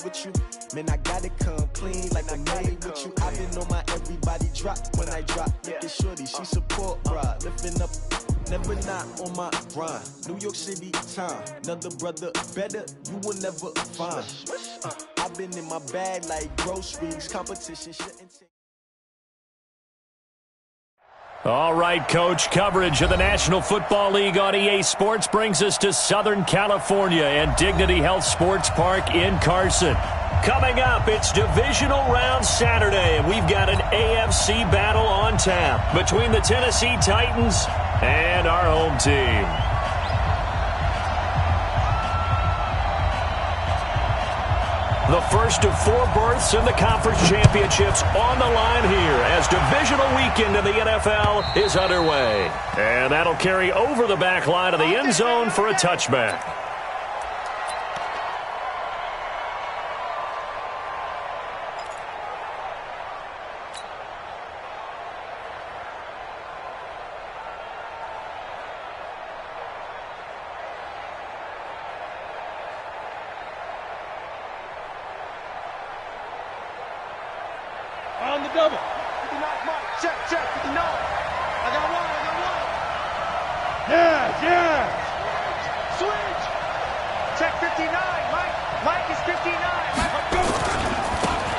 with you. Man, I gotta come clean like I made with you. I've been on my everybody drop when I drop. Look at shorty, she support ride. Lifting up, never not on my grind. New York City time, another brother better, you will never find. I've been in my bag like groceries, competition shouldn't take. All right, Coach, coverage of the National Football League on EA Sports brings us to Southern California and Dignity Health Sports Park in Carson. Coming up, it's Divisional Round Saturday, and we've got an AFC battle on tap between the Tennessee Titans and our home team. The first of 4 berths in the conference championships on the line here as divisional weekend in the NFL is underway. And that'll carry over the back line of the end zone for a touchback. On the double. 59 mark. Check, 59. I got one. Yeah. Switch. Check 59. Mike is 59.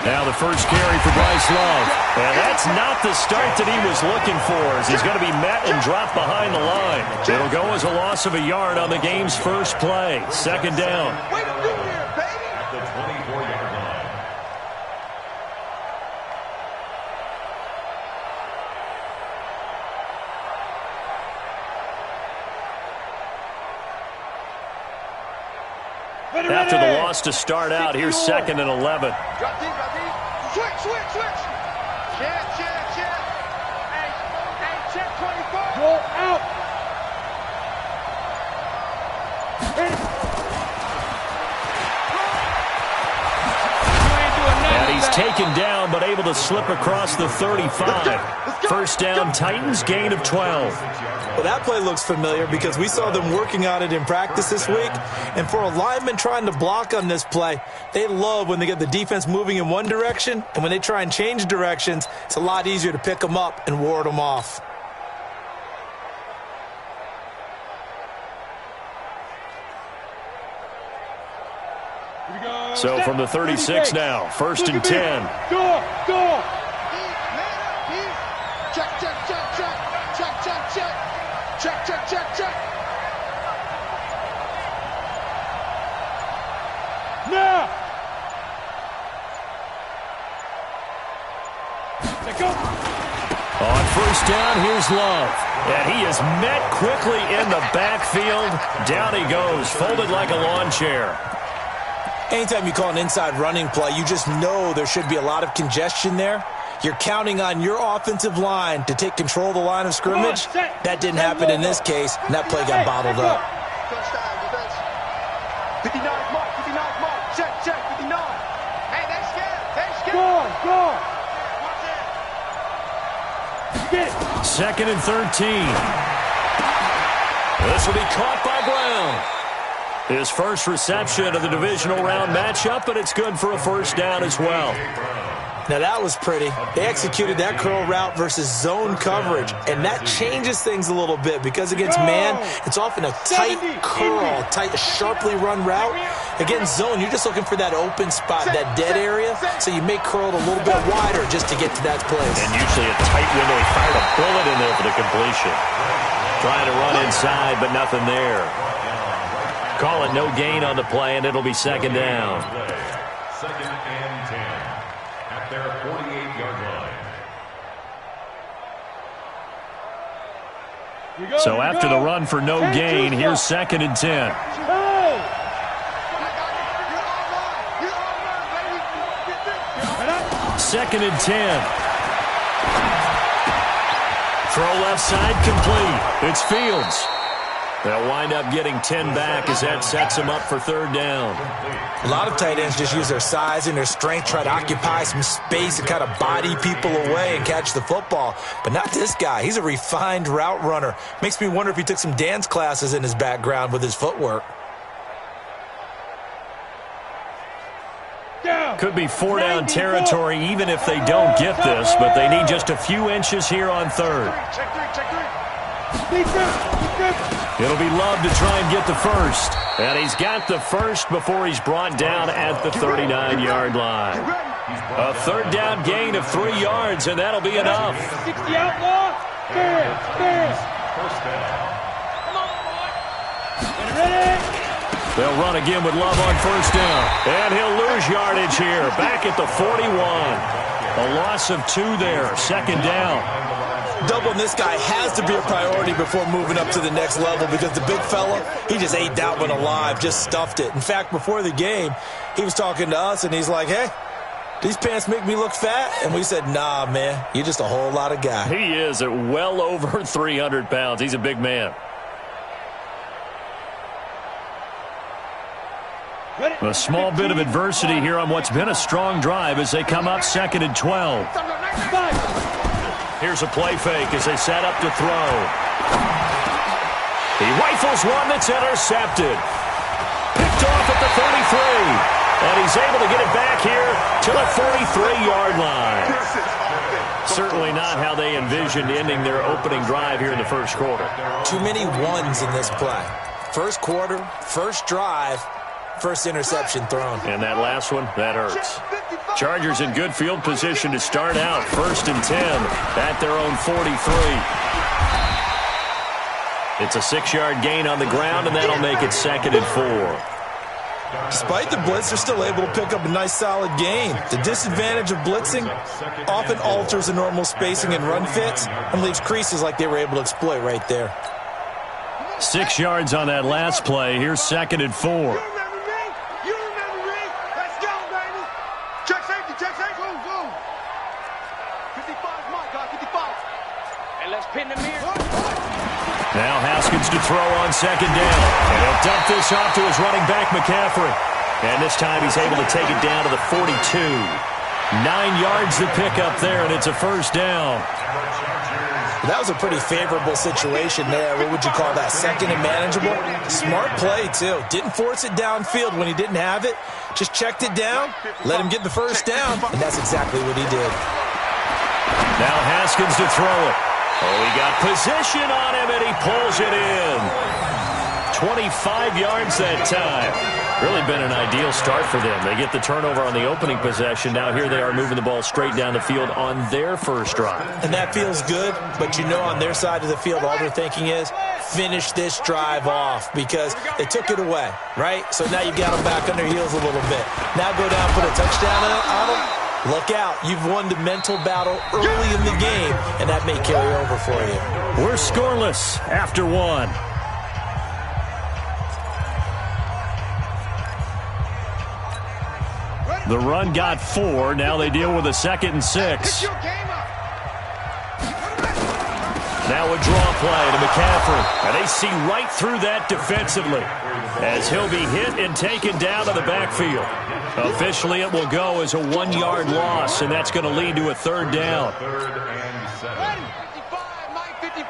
Now the first carry for Bryce Love. And that's not the start that he was looking for, as he's going to be met and dropped behind the line. It'll go as a loss of a yard on the game's first play. Second down. Way to do here, baby. At the 24-yard line. After the loss to start out, here's 2nd and 11. Drop deep. Switch. Check. Hey, check 24. Roll out. And he's taken down, but able to slip across the 35. First down, Titans, gain of 12. Well, that play looks familiar because we saw them working on it in practice this week. And for a lineman trying to block on this play, they love when they get the defense moving in one direction. And when they try and change directions, it's a lot easier to pick them up and ward them off. So from the 36 now, 1st and 10. Door. Check. Now. On first down, here's Love. And he is met quickly in the backfield. Down he goes, folded like a lawn chair. Anytime you call an inside running play, you just know there should be a lot of congestion there. You're counting on your offensive line to take control of the line of scrimmage. That didn't happen in this case, and that play got bottled up. 59 mark. Check, 59. Hey, they scared. Go. Get it. 2nd and 13. This will be caught by Brown. His first reception of the divisional round matchup, but it's good for a first down as well. Now, that was pretty. They executed that curl route versus zone coverage, and that changes things a little bit because against man, it's often a tight curl, sharply run route. Against zone, you're just looking for that open spot, that dead area, so you make curl a little bit wider just to get to that place. And usually a tight window. He fired a bullet in there for the completion. Trying to run inside, but nothing there. Call it no gain on the play, and it'll be 2nd down. 2nd and 10 at their 48-yard line. So after the run for no gain, here's 2nd and 10. 2nd and 10. Throw left side complete. It's Fields. They'll wind up getting 10 back as that sets them up for 3rd down. A lot of tight ends just use their size and their strength, try to occupy some space and kind of body people away and catch the football. But not this guy. He's a refined route runner. Makes me wonder if he took some dance classes in his background with his footwork. Could be 4-down territory even if they don't get this, but they need just a few inches here on third. It'll be Love to try and get the first. And he's got the first before he's brought down at the 39-yard line. A third down gain of 3 yards, and that'll be enough. 60 outlaw. First down. They'll run again with Love on first down. And he'll lose yardage here. Back at the 41. A loss of 2 there. Second down. Doubling this guy has to be a priority before moving up to the next level because the big fella, he just ate that one alive, just stuffed it. In fact, before the game, he was talking to us, and he's like, hey, these pants make me look fat? And we said, nah, man, you're just a whole lot of guy. He is at well over 300 pounds. He's a big man. A small bit of adversity here on what's been a strong drive as they come up 2nd and 12. Here's a play fake as they set up to throw. He rifles one that's intercepted. Picked off at the 33. And he's able to get it back here to the 43-yard line. Certainly not how they envisioned ending their opening drive here in the first quarter. Too many ones in this play. First quarter, first drive, first interception thrown. And that last one, that hurts. Chargers in good field position to start out. 1st and 10 at their own 43. It's a 6-yard gain on the ground, and that'll make it 2nd and 4. Despite the blitz, they're still able to pick up a nice, solid gain. The disadvantage of blitzing often alters the normal spacing and run fits and leaves creases like they were able to exploit right there. 6 yards on that last play. Here's 2nd and 4. Now Haskins to throw on 2nd down. And he'll dump this off to his running back, McCaffrey. And this time he's able to take it down to the 42. 9 yards to pick up there, and it's a first down. That was a pretty favorable situation there. What would you call that? 2nd and manageable? Smart play, too. Didn't force it downfield when he didn't have it. Just checked it down, let him get the first down, and that's exactly what he did. Now Haskins to throw it. Oh, he got position on him, and he pulls it in. 25 yards that time. Really been an ideal start for them. They get the turnover on the opening possession. Now here they are moving the ball straight down the field on their first drive. And that feels good, but you know on their side of the field, all they're thinking is, finish this drive off because they took it away, right? So now you got them back on their heels a little bit. Now go down, put a touchdown on them. Look out. You've won the mental battle early in the game, and that may carry over for you. We're scoreless after 1. The run got 4. Now they deal with a 2nd and 6. Now a draw play to McCaffrey. And they see right through that defensively as he'll be hit and taken down to the backfield. Officially, it will go as a 1-yard loss, and that's going to lead to a 3rd down. 3rd and 7. 55, Mike 55.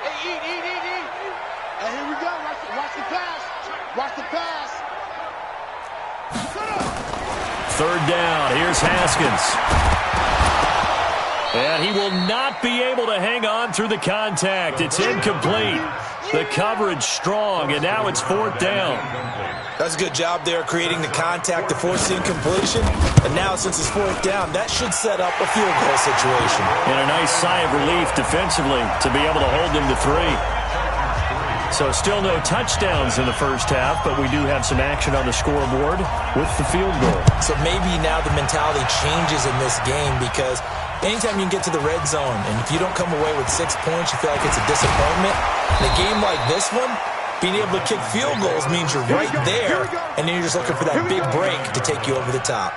Hey, eat. Hey, here we go. Watch the pass. Watch the pass. 3rd down. Here's Haskins. And he will not be able to hang on through the contact. It's incomplete. The coverage strong, and now it's 4th down. That's a good job there creating the contact to force the incompletion. And now since it's 4th down, that should set up a field goal situation. And a nice sigh of relief defensively to be able to hold them to 3. So still no touchdowns in the first half, but we do have some action on the scoreboard with the field goal. So maybe now the mentality changes in this game because anytime you can get to the red zone, and if you don't come away with 6 points, you feel like it's a disappointment. In a game like this one, being able to kick field goals means you're right there, and then you're just looking for that big break to take you over the top.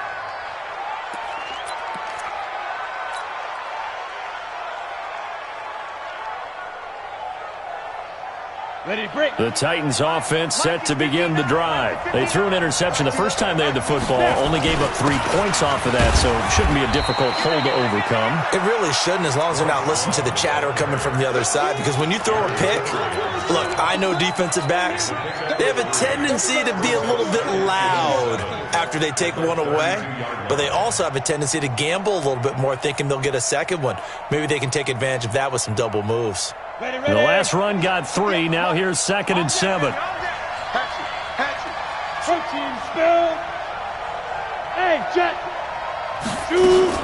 The Titans offense set to begin the drive. They threw an interception the first time they had the football, only gave up 3 points off of that, so it shouldn't be a difficult hole to overcome. It really shouldn't, as long as they're not listening to the chatter coming from the other side, because when you throw a pick, look, I know defensive backs, they have a tendency to be a little bit loud after they take one away, but they also have a tendency to gamble a little bit more, thinking they'll get a second one. Maybe they can take advantage of that with some double moves. The last run got 3. Now here's 2nd and 7. Protein spill. Hey, Jet. Shoot.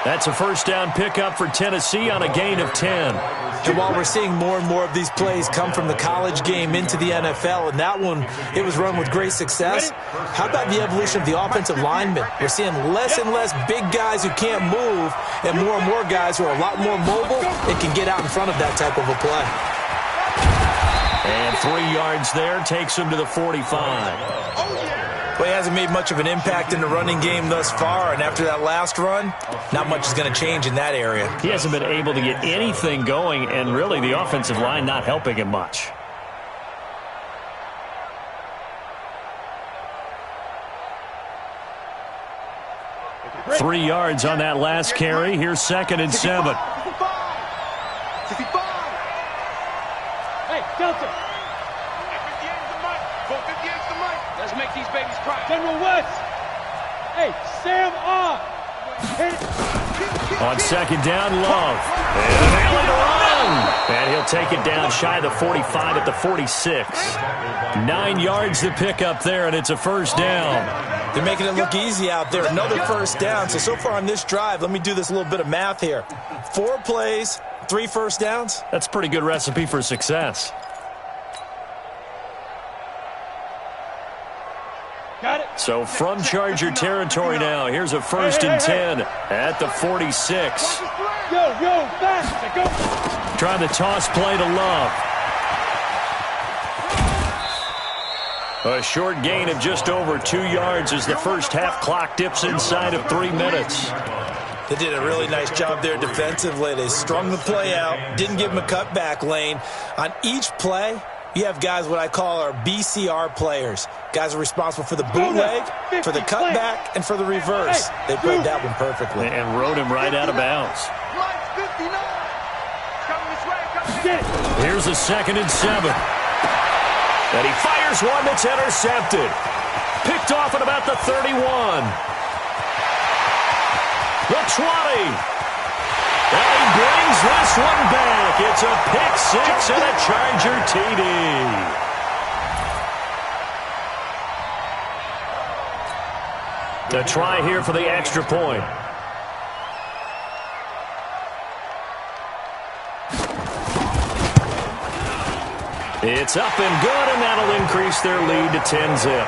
That's a first down pickup for Tennessee on a gain of 10. And while we're seeing more and more of these plays come from the college game into the NFL, and that one, it was run with great success, how about the evolution of the offensive linemen? We're seeing less and less big guys who can't move and more guys who are a lot more mobile and can get out in front of that type of a play. And 3 yards there takes him to the 45. Well, he hasn't made much of an impact in the running game thus far, and after that last run, not much is going to change in that area. He hasn't been able to get anything going, and really the offensive line not helping him much. Three yards on that last carry. Here's 2nd and 7. Hey, Delta. Let's make these babies cry. General West. Hey, Sam off. On 2nd down, Love. And able to run. And he'll take it down shy of the 45 at the 46. 9 yards to pick up there, and it's a first down. They're making it look easy out there. Another first down. So far on this drive, let me do this little bit of math here. 4 plays, 3 first downs. That's a pretty good recipe for success. Got it. So from Charger territory now, here's a 1st and 10 at the 46. Yo, fast. Go. Trying to toss play to Love. A short gain of just over 2 yards as the first half clock dips inside of 3 minutes. They did a really nice job there defensively. They strung the play out, didn't give him a cutback lane. On each play, you have guys what I call our BCR players. Guys are responsible for the bootleg, for the cutback, and for the reverse. They played that one perfectly. And rode him right out of bounds. Here's a 2nd and 7. And he fires one that's intercepted. Picked off at about the 31. The 20. And he brings this one back. It's a pick 6 and a Charger TD. The try here for the extra point. It's up and good, and that'll increase their lead to 10-zip.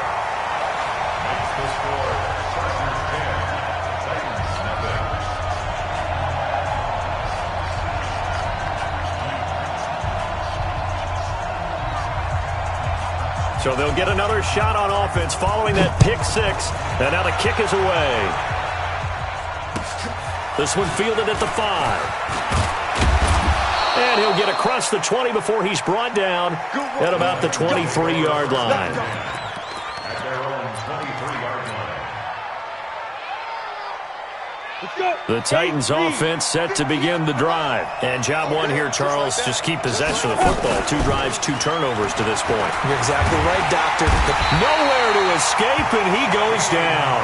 So they'll get another shot on offense following that pick 6, and now the kick is away. This one fielded at the 5. And he'll get across the 20 before he's brought down at about the 23-yard line. The Titans offense set to begin the drive. And job one here, Charles, just keep possession of the football. 2 drives, 2 turnovers to this point. You're exactly right, Doctor. Nowhere to escape, and he goes down.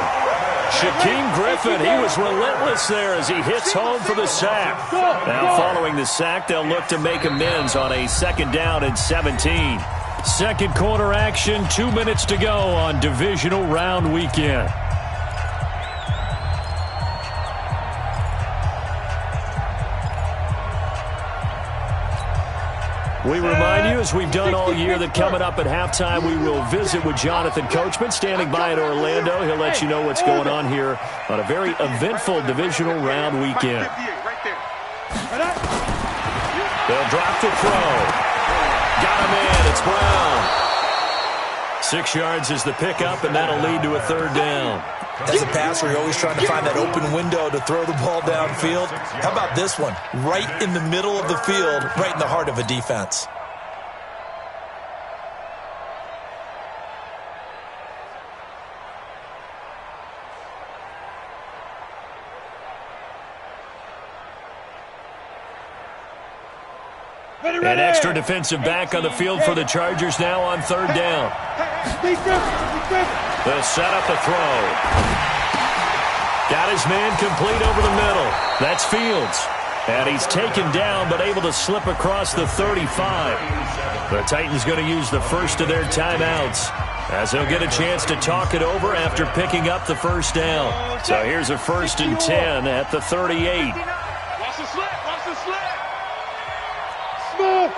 Shaquem Griffin, he was relentless there as he hits home for the sack. Now following the sack, they'll look to make amends on a 2nd down and 17. Second quarter action, 2 minutes to go on divisional round weekend. We remind you, as we've done all year, that coming up at halftime, we will visit with Jonathan Coachman, standing by in Orlando. He'll let you know what's going on here on a very eventful divisional round weekend. They'll drop the throw. Got him in. It's Brown. 6 yards is the pickup, and that'll lead to a third down. As a passer, you're always trying to find that open window to throw the ball downfield. How about this one? Right in the middle of the field, right in the heart of a defense. An extra defensive back on the field for the Chargers now on third down. They'll set up the throw. Got his man complete over the middle. That's Fields. And he's taken down but able to slip across the 35. The Titans going to use the first of their timeouts as they'll get a chance to talk it over after picking up the first down. So here's a 1st and 10 at the 38. Watch the slip. Watch the slip. Smooth.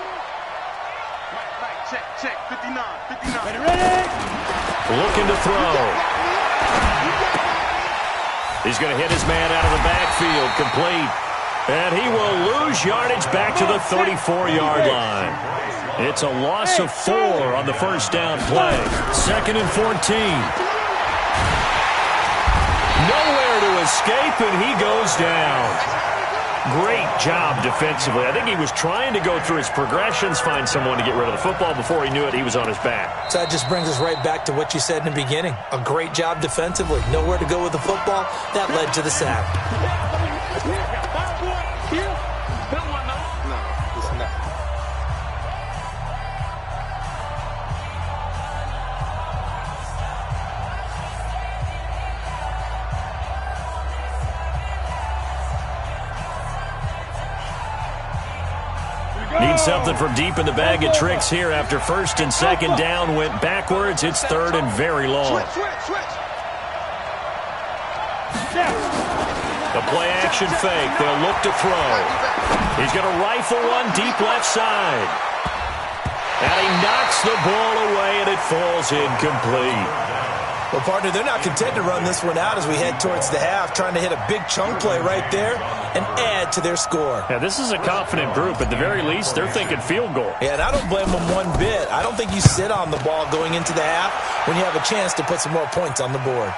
Right. Check. 59. Ready. Looking to throw. He's going to hit his man out of the backfield, complete. And he will lose yardage back to the 34-yard line. It's a loss of 4 on the first down play. 2nd and 14. Nowhere to escape, and he goes down. Great job defensively. I think he was trying to go through his progressions, find someone to get rid of the football. Before he knew it, he was on his back. So that just brings us right back to what you said in the beginning. A great job defensively. Nowhere to go with the football. That led to the sack. Need something from deep in the bag of tricks here after 1st and 2nd down went backwards. It's 3rd and very long. The play action fake. They'll look to throw. He's going to rifle one deep left side. And he knocks the ball away and it falls incomplete. Well, partner, they're not content to run this one out as we head towards the half, trying to hit a big chunk play right there and add to their score. Yeah, this is a confident group. At the very least, they're thinking field goal. Yeah, and I don't blame them one bit. I don't think you sit on the ball going into the half when you have a chance to put some more points on the board.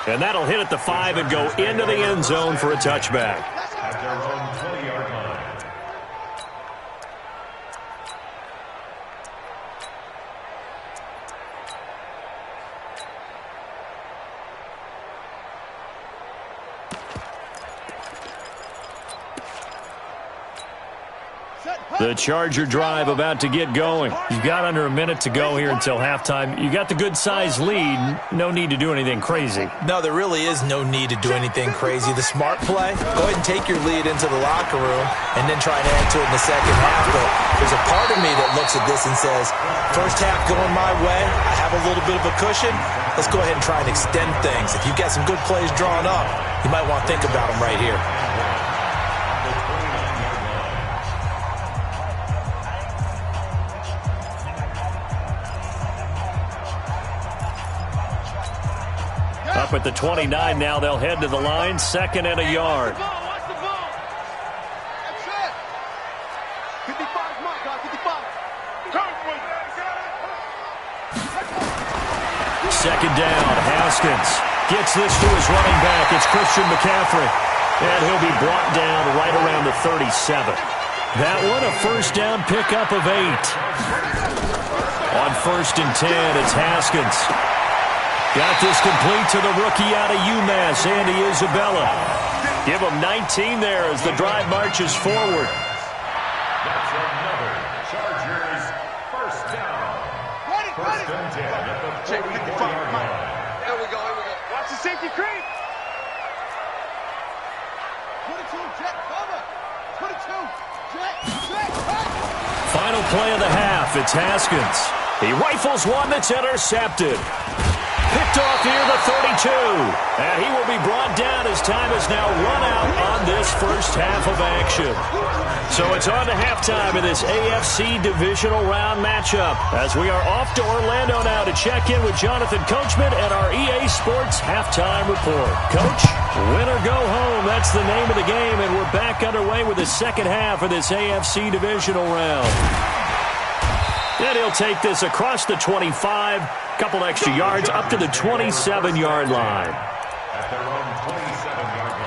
And that'll hit at the 5 and go into the end zone for a touchback. At their own 20-yard line. The Charger drive about to get going. You've got under a minute to go here until halftime. You got the good-sized lead. No need to do anything crazy. No, there really is no need to do anything crazy. The smart play, go ahead and take your lead into the locker room and then try and add to it in the second half. But there's a part of me that looks at this and says, first half going my way, I have a little bit of a cushion. Let's go ahead and try and extend things. If you've got some good plays drawn up, you might want to think about them right here. Up at the 29 now, they'll head to the line, 2nd and a yard. Watch the ball. That's it. 55, mark, guys, 55. 2nd down, Haskins gets this to his running back. It's Christian McCaffrey. And he'll be brought down right around the 37. That one a first down pickup of 8. On 1st and 10, it's Haskins. Got this complete to the rookie out of UMass, Andy Isabella. Give him 19 there as the drive marches forward. That's another Chargers first down. First and 10 at the 44-yard line. Here we go. Watch the safety creep. 22, jet, cover. 22, jet. Final play of the half, it's Haskins. He rifles one that's intercepted. Picked off near the 32. And he will be brought down as time has now run out on this first half of action. So it's on to halftime in this AFC divisional round matchup as we are off to Orlando now to check in with Jonathan Coachman and our EA Sports halftime report. Coach, win or go home, that's the name of the game, and we're back underway with the second half of this AFC divisional round. And he'll take this across the 25, couple extra yards up to the 27-yard line. At their own 27-yard line.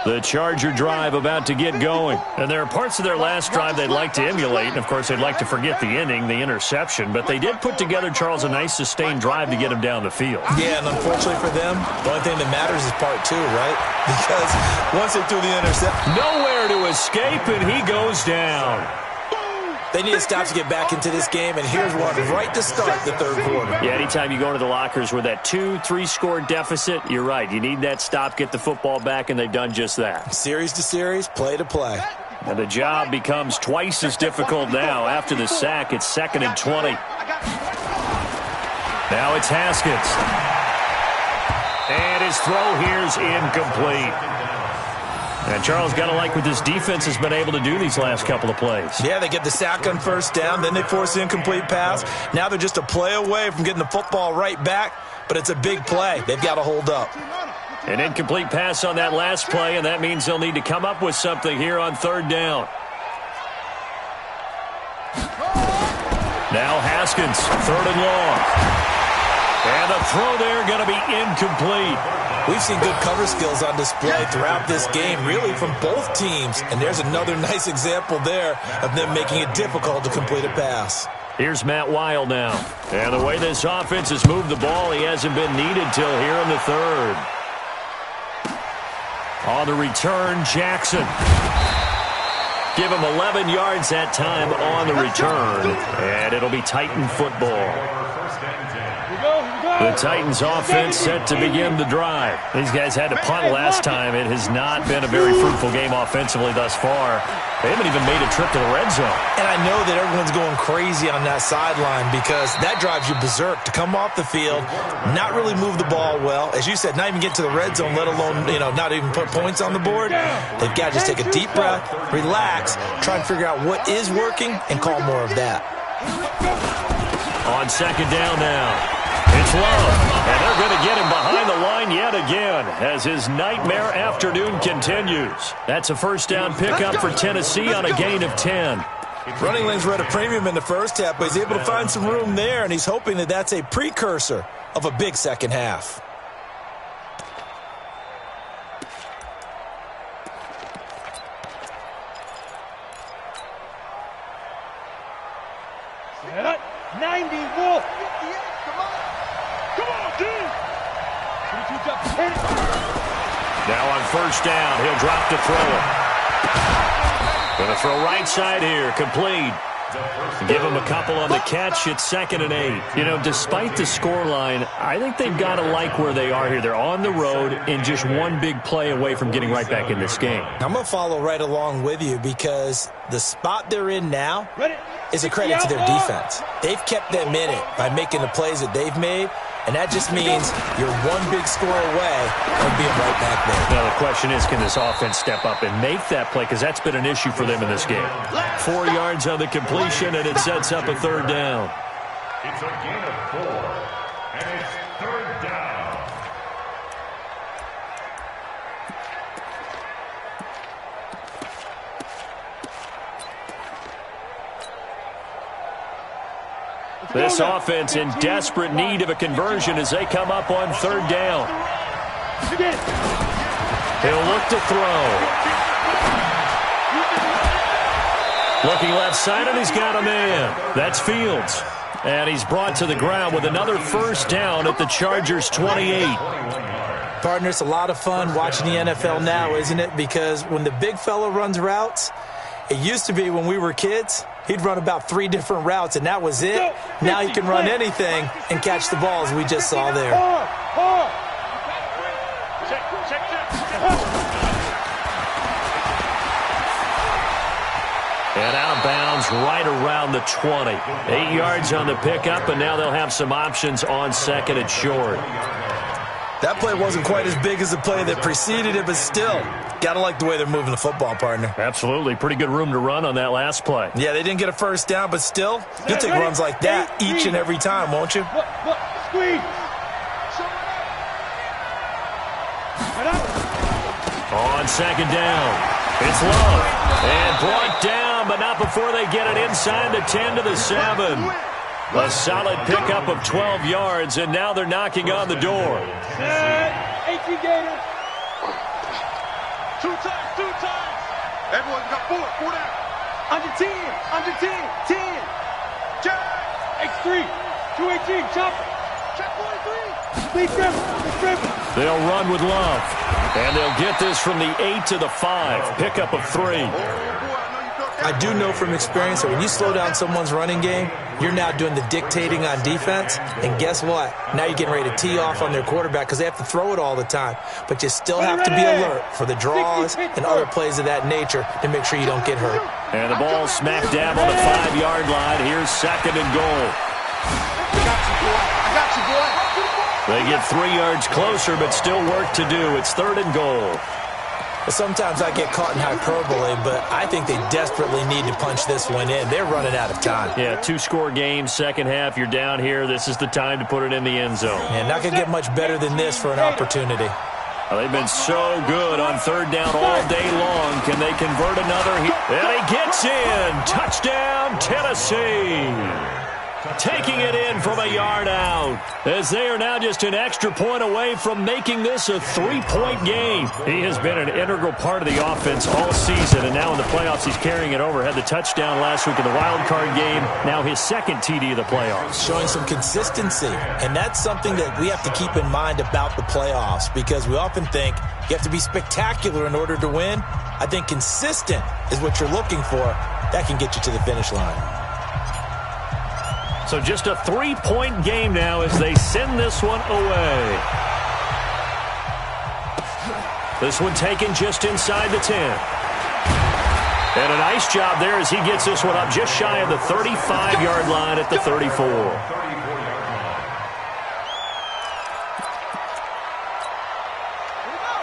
The Charger drive about to get going. And there are parts of their last drive they'd like to emulate. And, of course, they'd like to forget the ending, the interception. But they did put together, Charles, a nice sustained drive to get him down the field. Yeah, and unfortunately for them, the only thing that matters is part two, right? Because once they threw the interception, nowhere to escape, and he goes down. They need a stop to get back into this game, and here's one right to start the third quarter. Yeah, anytime you go into the lockers with that 2-3 deficit, you're right. You need that stop, get the football back, and they've done just that. Series to series, play to play. And the job becomes twice as difficult now. After the sack, it's 2nd and 20. Now it's Haskins. And his throw here's incomplete. And Charles, got to like what this defense has been able to do these last couple of plays. Yeah, they get the sack on first down, then they force the incomplete pass. Now they're just a play away from getting the football right back, but it's a big play. They've got to hold up. An incomplete pass on that last play, and that means they'll need to come up with something here on 3rd down. Now Haskins, 3rd and long. And the throw there going to be incomplete. We've seen good cover skills on display throughout this game, really from both teams. And there's another nice example there of them making it difficult to complete a pass. Here's Matt Weil now. And the way this offense has moved the ball, he hasn't been needed till here in the 3rd. On the return, Jackson. Give him 11 yards that time on the return. And it'll be Titan football. The Titans offense set to begin the drive. These guys had to punt last time. It has not been a very fruitful game offensively thus far. They haven't even made a trip to the red zone. And I know that everyone's going crazy on that sideline because that drives you berserk to come off the field, not really move the ball well. As you said, not even get to the red zone, let alone, not even put points on the board. They've got to just take a deep breath, relax, try and figure out what is working, and call more of that. On 2nd down now. It's Love, and they're going to get him behind the line yet again as his nightmare afternoon continues. That's a 1st down pickup for Tennessee on a gain of 10. Running lanes were at a premium in the first half, but he's able to find some room there, and he's hoping that that's a precursor of a big second half. Set. 90 Wolf. Come on, dude. Now on 1st down, he'll drop to throw it. Going to throw right side here, complete. Give him a couple on the catch. It's 2nd and 8. Despite the scoreline, I think they've got to like where they are here. They're on the road and just one big play away from getting right back in this game. I'm going to follow right along with you because the spot they're in now is a credit to their defense. They've kept them in it by making the plays that they've made, and that just means you're one big score away from being right back there. Now the question is, can this offense step up and make that play? Because that's been an issue for them in this game. 4 yards on the completion, and it sets up a 3rd down. It's a gain of 4, and it's 3rd down. This offense in desperate need of a conversion as they come up on 3rd down. He'll look to throw. Looking left side, and he's got a man. That's Fields. And he's brought to the ground with another 1st down at the Chargers' 28. Partner, it's a lot of fun watching the NFL now, isn't it? Because when the big fella runs routes, it used to be when we were kids, he'd run about 3 different routes, and that was it. Now he can run anything and catch the ball, as we just saw there. And out of bounds right around the 20. 8 yards on the pickup, and now they'll have some options on 2nd and short. That play wasn't quite as big as the play that preceded it, but still, got to like the way they're moving the football, partner. Absolutely. Pretty good room to run on that last play. Yeah, they didn't get a 1st down, but still, you'll take runs like that each and every time, won't you? Squeeze. On second down, it's Love. And brought down, but not before they get it inside the 10 to the 7. A solid pickup of 12 yards, and now they're knocking on the door. 18 Gators. Two times. Everyone's got four down. Under 10, 10. Check. X3, 218, chopper. Check 43. Lead driven. They'll run with Love, and they'll get this from the 8 to the 5. Pickup of 3. I do know from experience that when you slow down someone's running game, you're now doing the dictating on defense. And guess what? Now you're getting ready to tee off on their quarterback because they have to throw it all the time. But you still have to be alert for the draws and other plays of that nature to make sure you don't get hurt. And the ball smack dab on the 5-yard line. Here's second and goal. I got you, boy. They get 3 yards closer, but still work to do. It's third and goal. Sometimes I get caught in hyperbole, but I think they desperately need to punch this one in. They're running out of time. Yeah, 2-score game, second half. You're down here. This is the time to put it in the end zone. And not going to get much better than this for an opportunity. Well, they've been so good on third down all day long. Can they convert another? And he gets in. Touchdown, Tennessee. Taking it in from a yard out, as they are now just an extra point away from making this a 3-point game. He has been an integral part of the offense all season, and now in the playoffs he's carrying it over. Had the touchdown last week in the wild card game, now his second TD of the playoffs. Showing some consistency, and that's something that we have to keep in mind about the playoffs, because we often think you have to be spectacular in order to win. I think consistent is what you're looking for. That can get you to the finish line. So just a 3-point game now as they send this one away. This one taken just inside the 10. And a nice job there as he gets this one up just shy of the 35-yard line at the 34.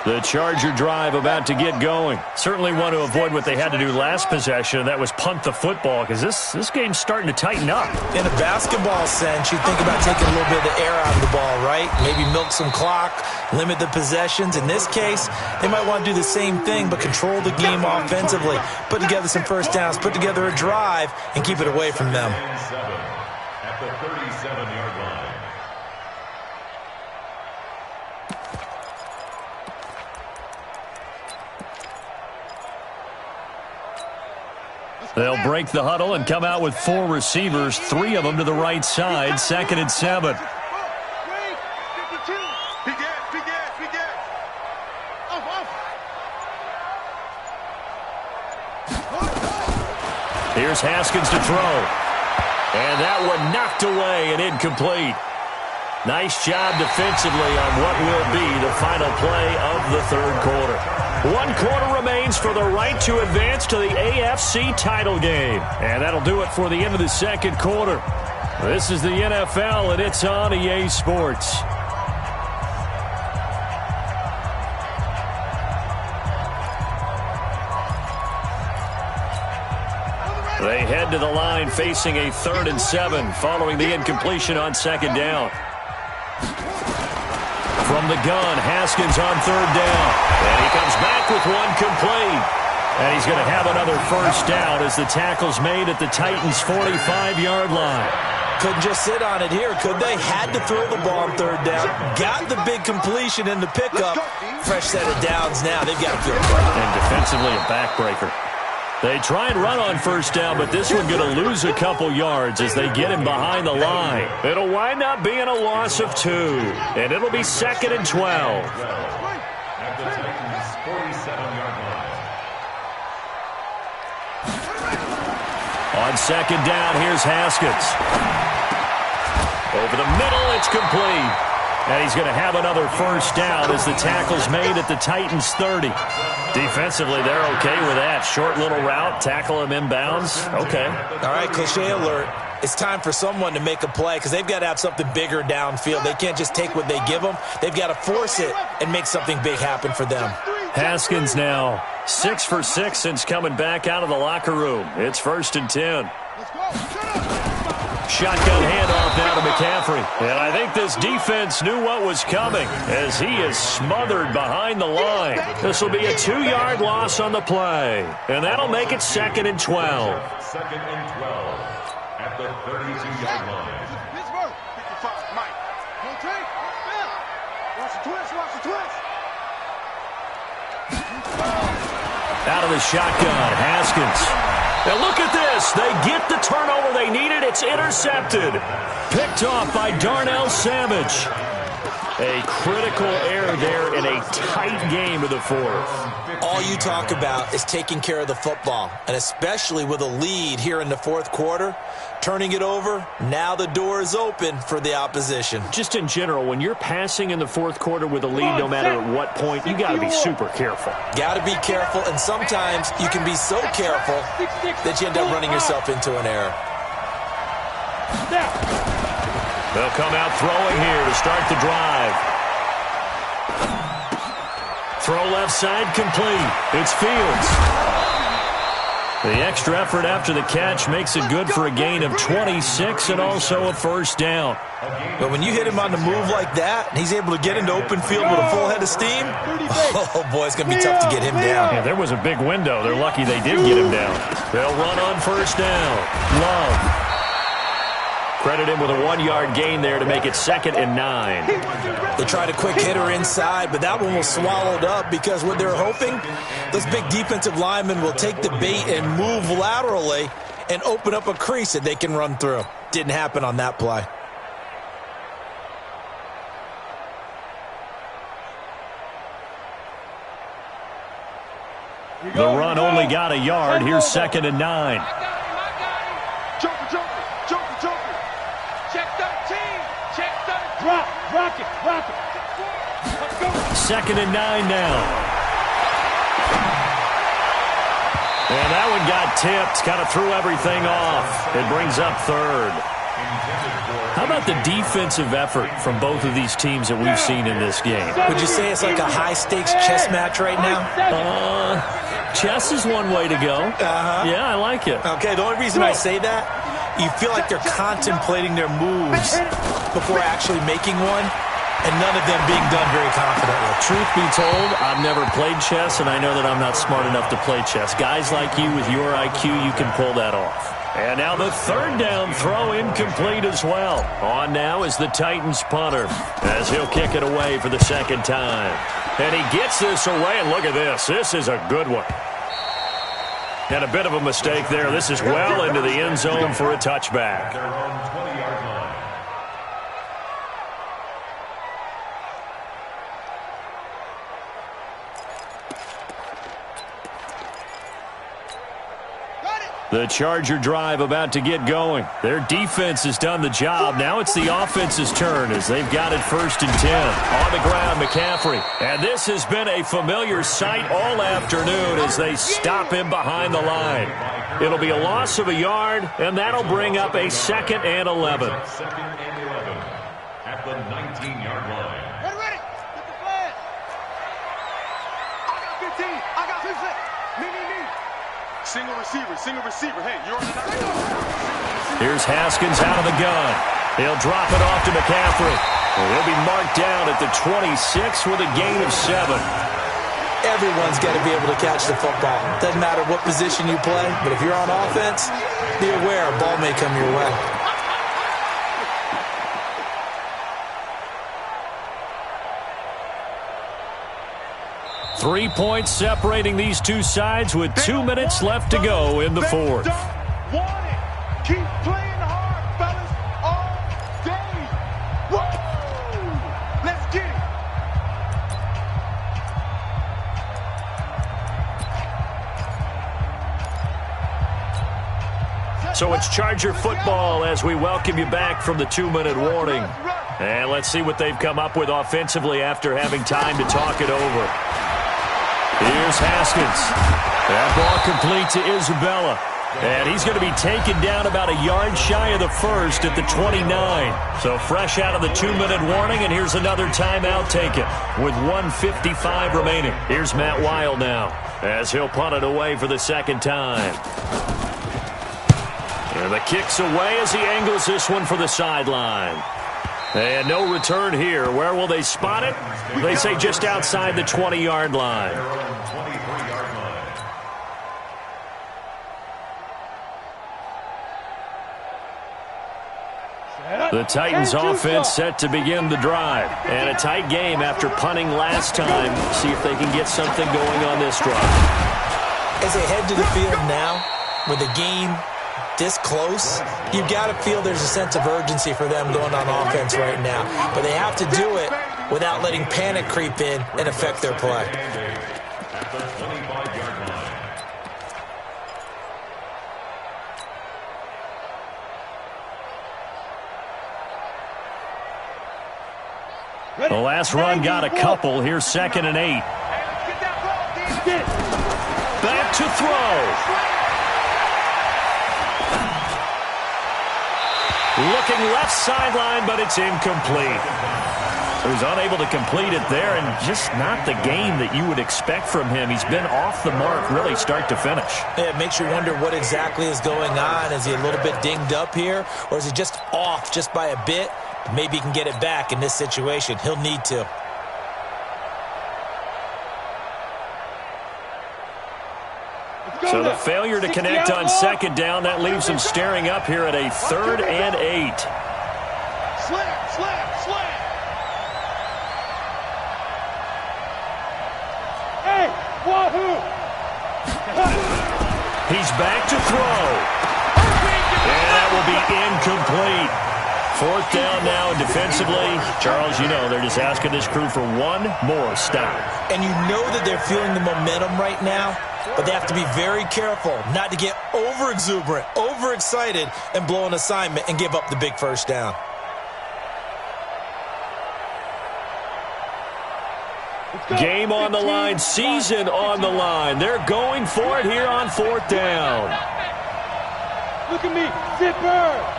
The Charger drive about to get going. Certainly want to avoid what they had to do last possession. That was punt the football, because this game's starting to tighten up. In a basketball sense, you think about taking a little bit of the air out of the ball, right? Maybe milk some clock, limit the possessions. In this case, they might want to do the same thing, but control the game offensively. Put together some first downs, put together a drive, and keep it away from them. At the 37-yard line. They'll break the huddle and come out with 4 receivers, 3 of them to the right side, 2nd and 7. Here's Haskins to throw. And that one knocked away and incomplete. Nice job defensively on what will be the final play of the third quarter. 1 quarter remains for the right to advance to the AFC title game. And that'll do it for the end of the second quarter. This is the NFL, and it's on EA Sports. They head to the line facing a 3rd and 7 following the incompletion on 2nd down. From the gun, Haskins on 3rd down. And he comes back with one complete. And he's going to have another first down as the tackle's made at the Titans' 45-yard line. Couldn't just sit on it here, could they? Had to throw the ball on 3rd down. Got the big completion in the pickup. Fresh set of downs now. They've got to feel great. And defensively a backbreaker. They try and run on first down, but this one going to lose a couple yards as they get him behind the line. It'll wind up being a loss of 2, and it'll be 2nd and 12. At the Titans' 47-yard line. On 2nd down, here's Haskins. Over the middle, it's complete. And he's going to have another first down as the tackle's made at the Titans' 30. Defensively, they're okay with that. Short little route, tackle him inbounds. Okay. All right, cliche alert. It's time for someone to make a play because they've got to have something bigger downfield. They can't just take what they give them. They've got to force it and make something big happen for them. Haskins now 6 for 6 since coming back out of the locker room. It's 1st and 10. Shotgun handoff now to McCaffrey. And I think this defense knew what was coming as he is smothered behind the line. This will be a 2-yard loss on the play. And that'll make it 2nd and 12. 2nd and 12 at the 32-yard line. Pittsburgh, 55, Mike. One take. Watch the twist, watch the twist. Out of the shotgun, Haskins. Now look at this. They get the turnover they needed. It's intercepted. Picked off by Darnell Savage. A critical error there in a tight game of the 4th. All you talk about is taking care of the football, and especially with a lead here in the 4th quarter. Turning it over, now the door is open for the opposition. Just in general, when you're passing in the 4th quarter with a lead, no matter at what point, you got to be super careful. Got to be careful, and sometimes you can be so careful that you end up running yourself into an error. They'll come out throwing here to start the drive. Throw left side complete. It's Fields. The extra effort after the catch makes it good for a gain of 26 and also a 1st down. But when you hit him on the move like that, and he's able to get into open field with a full head of steam, oh boy, it's going to be tough to get him down. Yeah, there was a big window. They're lucky they did get him down. They'll run on 1st down. Love. Credit him with a 1-yard gain there to make it 2nd and 9. They tried a quick hitter inside, but that one was swallowed up because what they're hoping, those big defensive linemen will take the bait and move laterally and open up a crease that they can run through. Didn't happen on that play. The run only got a yard. Here's 2nd and 9. Rock it. 2nd and 9 now. And that one got tipped. Kind of threw everything off. It brings up 3rd. How about the defensive effort from both of these teams that we've seen in this game? Would you say it's like a high-stakes chess match right now? Chess is one way to go. Yeah, I like it. Okay, the only reason I say that, you feel like they're contemplating their moves before actually making one, and none of them being done very confidently. Truth be told, I've never played chess, and I know that I'm not smart enough to play chess. Guys like you with your IQ, you can pull that off. And now the 3rd down throw incomplete as well. On now is the Titans punter as he'll kick it away for the 2nd time. And he gets this away, and look at this. This is a good one. And a bit of a mistake there. This is well into the end zone for a touchback. They're on 20-yard line. The Charger drive about to get going. Their defense has done the job. Now it's the offense's turn as they've got it 1st and 10. On the ground, McCaffrey. And this has been a familiar sight all afternoon as they stop him behind the line. It'll be a loss of a yard, and that'll bring up a 2nd and 11. 2nd and 11 at the 19-yard line. Ready. Get the flag. I got 15. I got 15. Me. Single receiver. Hey, you're on the Here's Haskins out of the gun. He'll drop it off to McCaffrey. He'll be marked down at the 26 with a gain of 7. Everyone's got to be able to catch the football. Doesn't matter what position you play, but if you're on offense, be aware a ball may come your way. Three points separating these two sides with 2 minutes left to go in the 4th. Keep playing hard, fellas, all day. Woo! Let's get it. So it's Charger football as we welcome you back from the 2-minute warning. And let's see what they've come up with offensively after having time to talk it over. Here's Haskins. That ball complete to Isabella. And he's going to be taken down about a yard shy of the 1st at the 29. So fresh out of the 2-minute warning, and here's another timeout taken with 1:55 remaining. Here's Matt Weil now as he'll punt it away for the 2nd time. And the kick's away as he angles this one for the sideline. And no return here. Where will they spot it? They say just outside the 20-yard line. The Titans offense set to begin the drive. And a tight game after punting last time. See if they can get something going on this drive. As they head to the field now, with the game this close, you've got to feel there's a sense of urgency for them going on offense right now. But they have to do it without letting panic creep in and affect their play. At the 25-yard line. The last run got a couple. Here's 2nd and 8. Back to throw. Looking left sideline, but it's incomplete. So he's unable to complete it there, and just not the game that you would expect from him. He's been off the mark really start to finish. Yeah, it makes you wonder what exactly is going on. Is he a little bit dinged up here, or is he just off just by a bit? Maybe he can get it back in this situation. He'll need to. So the failure to connect on 2nd down, that leaves him staring up here at a 3rd and 8. Slam, slam, slam. Hey, wahoo! He's back to throw. And that will be incomplete. 4th down now, and defensively, Charles, you know, they're just asking this crew for one more stop. And you know that they're feeling the momentum right now, but they have to be very careful not to get over-exuberant, over-excited, and blow an assignment and give up the big first down. Game on the line, season on the line. They're going for it here on 4th down. Look at me, Zipper.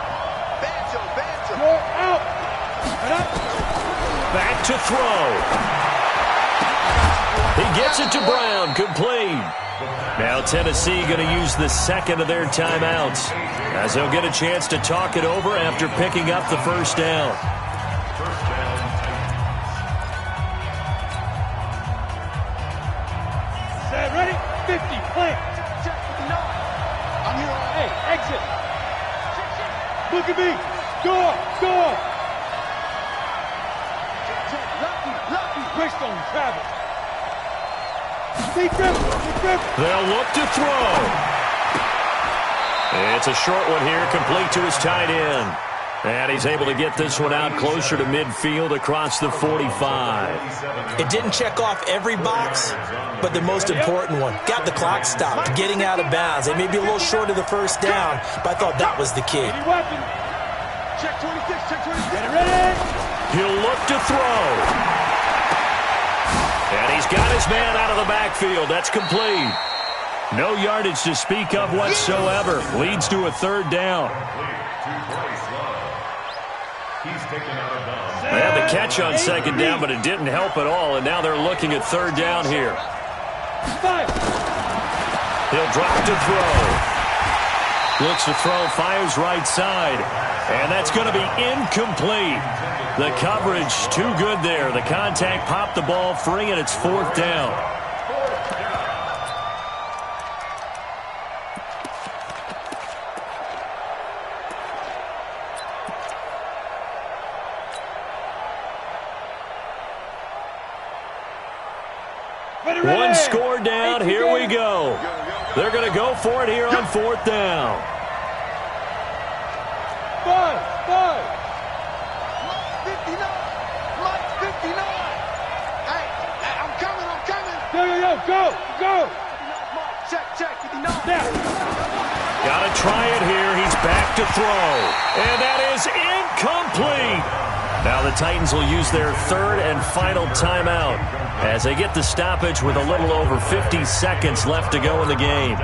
You're out. Back to throw. He gets it to Brown, complete. Now Tennessee going to use the 2nd of their timeouts, as they'll get a chance to talk it over after picking up the first down. Set, ready? 50, plant. I'm here. Hey, exit. Look at me. Score, score. Lucky. Greystone, Travis. They'll look to throw. It's a short one here, complete to his tight end. And he's able to get this one out closer to midfield across the 45. It didn't check off every box, but the most important one. Got the clock stopped, getting out of bounds. They may be a little short of the first down, but I thought that was the key. Check 26, check 26. Get it ready. He'll look to throw. And he's got his man out of the backfield. That's complete. No yardage to speak of whatsoever. Leads to a 3rd down. They had the catch on 2nd down, but it didn't help at all. And now they're looking at 3rd down here. He'll drop to throw. Looks to throw, fires right side. And that's going to be incomplete. The coverage too good there. The contact popped the ball free, and it's 4th down. One score down. Here we go. They're going to go for it here on 4th down. 5. 59. Mike 59. Hey, I'm coming. Go. Check, 59. Got to try it here. He's back to throw. And that is incomplete. Now the Titans will use their 3rd and final timeout as they get the stoppage with a little over 50 seconds left to go in the game.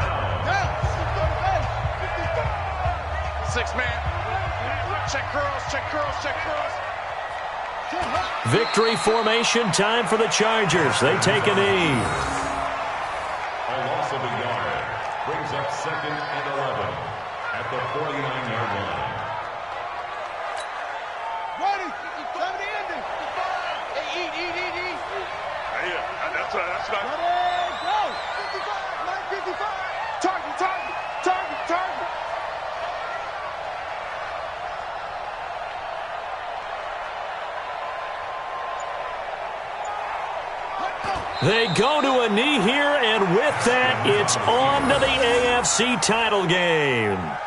6-man. Check curls. Victory formation time for the Chargers. They take a knee. A loss of a yard brings up 2nd and 11 at the 49-yard line. Ready. 70 ending. Eat. Yeah, that's right. Ready, go. 55, 55. Target. They go to a knee here, and with that, it's on to the AFC title game.